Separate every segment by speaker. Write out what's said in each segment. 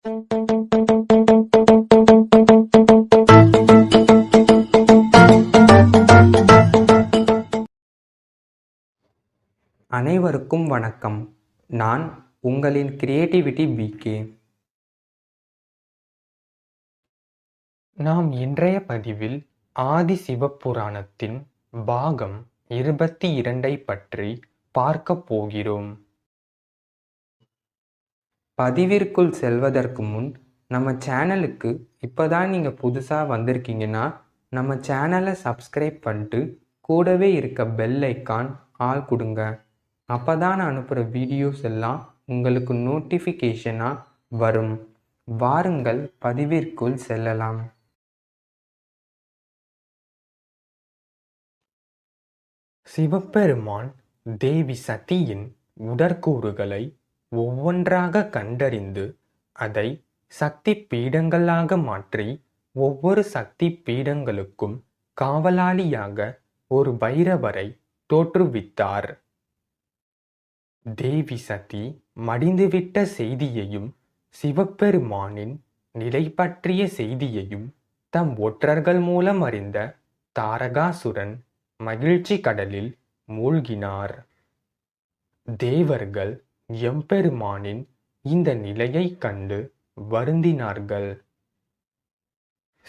Speaker 1: அனைவருக்கும் வணக்கம். நான் உங்களின் கிரியேட்டிவிட்டி பிகே. நாம் இன்றைய பதிவில் ஆதி சிவபுராணத்தின் பாகம் 22 பற்றி பார்க்க போகிறோம். பதிவிற்குள் செல்வதற்கு முன் நம்ம சேனலுக்கு இப்போதான் நீங்கள் புதுசாக வந்திருக்கீங்கன்னா நம்ம சேனலை சப்ஸ்கிரைப் பண்ணிட்டு கூடவே இருக்க பெல் ஐக்கான் ஆல் கொடுங்க. அப்போ தான் நான் அனுப்புகிற வீடியோஸ் எல்லாம் உங்களுக்கு நோட்டிஃபிகேஷனாக வரும். வாருங்கள் பதிவிற்குள் செல்லலாம். சிவபெருமான் தேவி சதியின் உடற்கூறுகளை ஒவ்வொன்றாக கண்டறிந்து அதை சக்தி பீடங்களாக மாற்றி ஒவ்வொரு சக்தி பீடங்களுக்கும் காவலாளியாக ஒரு பைரவரை தோற்றுவித்தார். தேவி சதி மடிந்துவிட்ட செய்தியையும் சிவபெருமானின் நிலை பற்றிய செய்தியையும் தம் ஒற்றர்கள் மூலம் அறிந்த தாரகாசுரன் மகிழ்ச்சி கடலில் மூழ்கினார். தேவர்கள் எம்பெருமானின் இந்த நிலையை கண்டு வருந்தினார்கள்.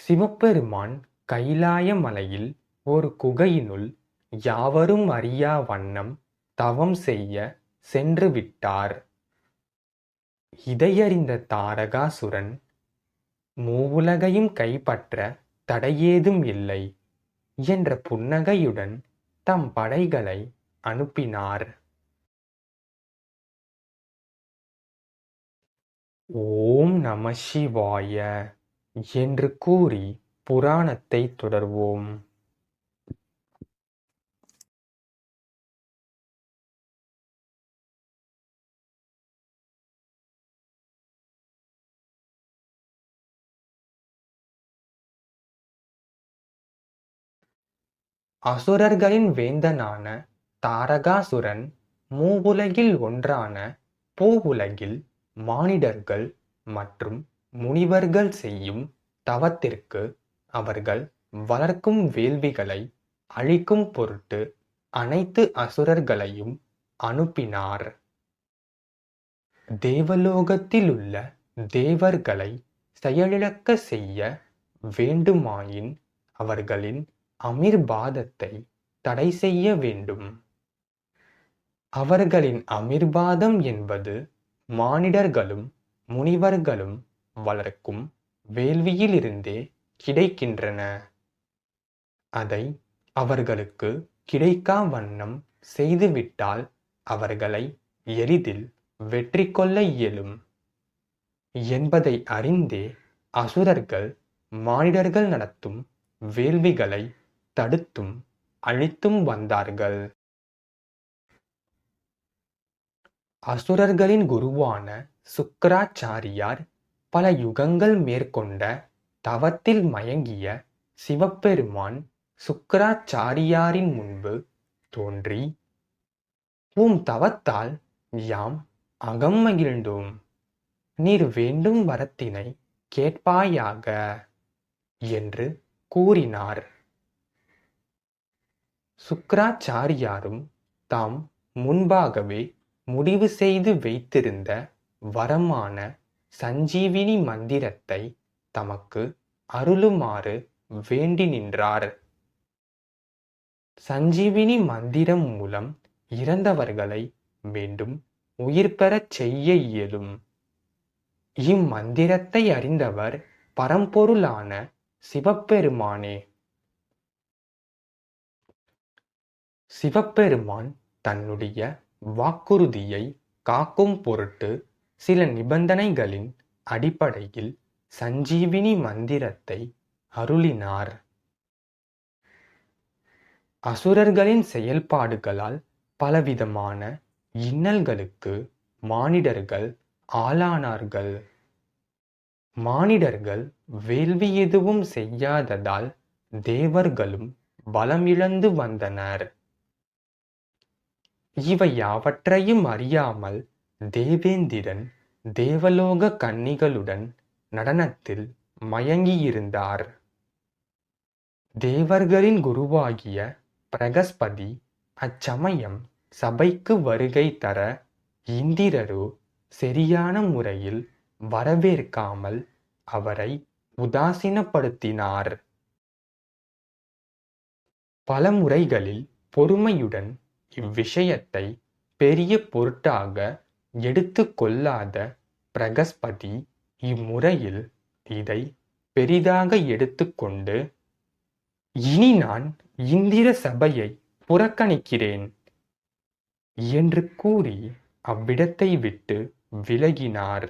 Speaker 1: சிவபெருமான் கைலாய மலையில் ஒரு குகையினுள் யாவரும் அறியா வண்ணம் தவம் செய்ய சென்று விட்டார். இதையறிந்த தாரகாசுரன் மூவுலகையும் கைப்பற்ற தடையேதும் இல்லை என்ற புன்னகையுடன் தம் படைகளை அனுப்பினார். ஓம் நம சிவாய என்று கூறி புராணத்தை தொடர்வோம். அசுரர்களின் வேந்தனான தாரகாசுரன் மூவுலகில் ஒன்றான பூவுலகில் மானிடர்கள் மற்றும் முனிவர்கள் செய்யும் தவத்திற்கு அவர்கள் வளர்க்கும் வேள்விகளை அழிக்கும் பொருட்டு அனைத்து அசுரர்களையும் அனுப்பினார். தேவலோகத்திலுள்ள தேவர்களை செயலிழக்க செய்ய வேண்டுமாயின் அவர்களின் அமிர்பாதத்தை தடை செய்ய வேண்டும். அவர்களின் அமிர்பாதம் என்பது மானிடர்களும் முனிவர்களும் வளர்க்கும் வேள்வியிலிருந்தே கிடைக்கின்றன. அதை அவர்களுக்கு கிடைக்கா வண்ணம் செய்துவிட்டால் அவர்களை எளிதில் வெற்றி கொள்ள இயலும் என்பதை அறிந்தே அசுரர்கள் மானிடர்கள் நடத்தும் வேள்விகளை தடுத்தும் அழித்தும் வந்தார்கள். அசுரர்களின் குருவான சுக்கிராச்சாரியார் பல யுகங்கள் மேற்கொண்ட தவத்தில் மயங்கிய சிவபெருமான் சுக்கிராச்சாரியாரின் முன்பு தோன்றி, உம் தவத்தால் யாம் அகம் மகிழ்ந்தோம். நீர் வேண்டும் வரத்தினை கேட்பாயாக என்று கூறினார். சுக்கிராச்சாரியாரும் தாம் முன்பாகவே முடிவு செய்து வைத்திருந்த வரமான சஞ்சீவினி மந்திரத்தை தமக்கு அருளுமாறு வேண்டி நின்றார். சஞ்சீவினி மந்திரம் மூலம் இறந்தவர்களை மீண்டும் உயிர் பெறச் செய்ய இயலும். இம்மந்திரத்தை அறிந்தவர் பரம்பொருளான சிவபெருமானே. சிவபெருமான் தன்னுடைய வாக்குறுதியை காக்கும் பொருட்டு சில நிபந்தனைகளின் அடிப்படையில் சஞ்சீவினி மந்திரத்தை அருளினார். அசுரர்களின் செயல்பாடுகளால் பலவிதமான இன்னல்களுக்கு மானிடர்கள் ஆளானார்கள். மானிடர்கள் வேள்வி எதுவும் செய்யாததால் தேவர்களும் பலமிழந்து வந்தனர். இவை யாவற்றையும் அறியாமல் தேவேந்திரன் தேவலோக கன்னிகளுடன் நடனத்தில் மயங்கியிருந்தார். தேவர்களின் குருவாகிய பிரகஸ்பதி அச்சமயம் சபைக்கு வருகை தர இந்திரரோ சரியான முறையில் வரவேற்காமல் அவரை உதாசீனப்படுத்தினார். பல முறைகளில் பொறுமையுடன் இவ்விஷயத்தை பெரிய பொருட்டாக எடுத்து கொள்ளாத பிரகஸ்பதி இம்முறையில் இதை பெரிதாக எடுத்துக்கொண்டு, இனி நான் இந்திர சபையை புறக்கணிக்கிறேன் என்று கூறி அவ்விடத்தை விட்டு விலகினார்.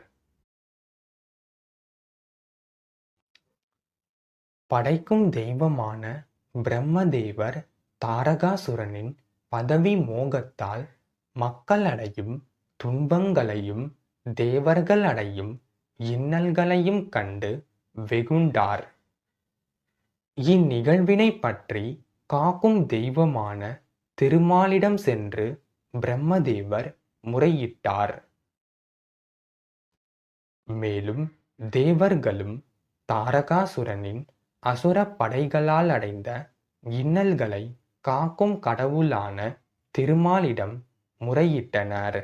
Speaker 1: படைக்கும் தெய்வமான பிரம்மதேவர் தாரகாசுரனின் பதவி மோகத்தால் மக்கள் அடையும் துன்பங்களையும் தேவர்கள் அடையும் இன்னல்களையும் கண்டு வெகுண்டார். இந்நிகழ்வினை பற்றி காக்கும் தெய்வமான திருமாலிடம் சென்று பிரம்மதேவர் முறையிட்டார். மேலும் தேவர்களும் தாரகாசுரனின் அசுர படைகளால் அடைந்த இன்னல்களை காக்கும் கடவுளான திருமாலிடம் முறையிட்டனர்.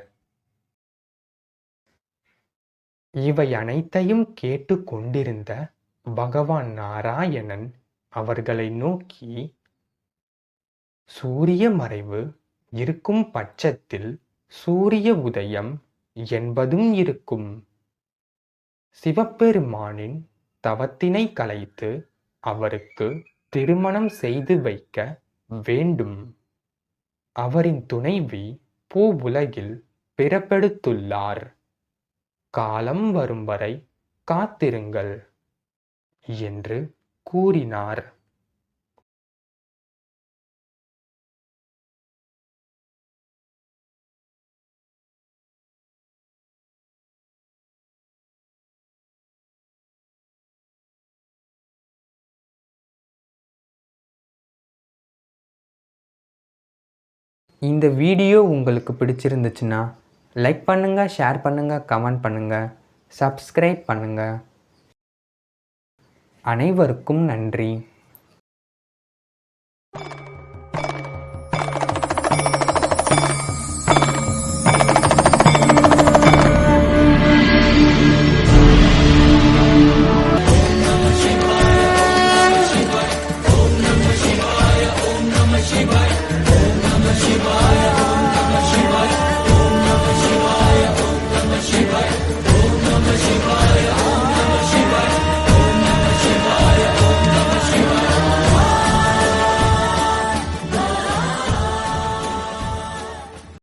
Speaker 1: இவை அனைத்தையும் கேட்டு கொண்டிருந்த பகவான் நாராயணன் அவர்களை நோக்கி, சூரிய மறைவு இருக்கும் பட்சத்தில் சூரிய உதயம் என்பதும் இருக்கும். சிவபெருமானின் தவத்தினை கலைத்து அவருக்கு திருமணம் செய்து வைக்க வேண்டும். அவரின் துணைவி பூவுலகில் பிறப்பெடுத்துள்ளார். காலம் வரும் வரை காத்திருங்கள் என்று கூறினார். இந்த வீடியோ உங்களுக்கு பிடிச்சிருந்துச்சுன்னா லைக் பண்ணுங்கள், ஷேர் பண்ணுங்கள், கமெண்ட் பண்ணுங்கள், சப்ஸ்கிரைப் பண்ணுங்கள். அனைவருக்கும் நன்றி.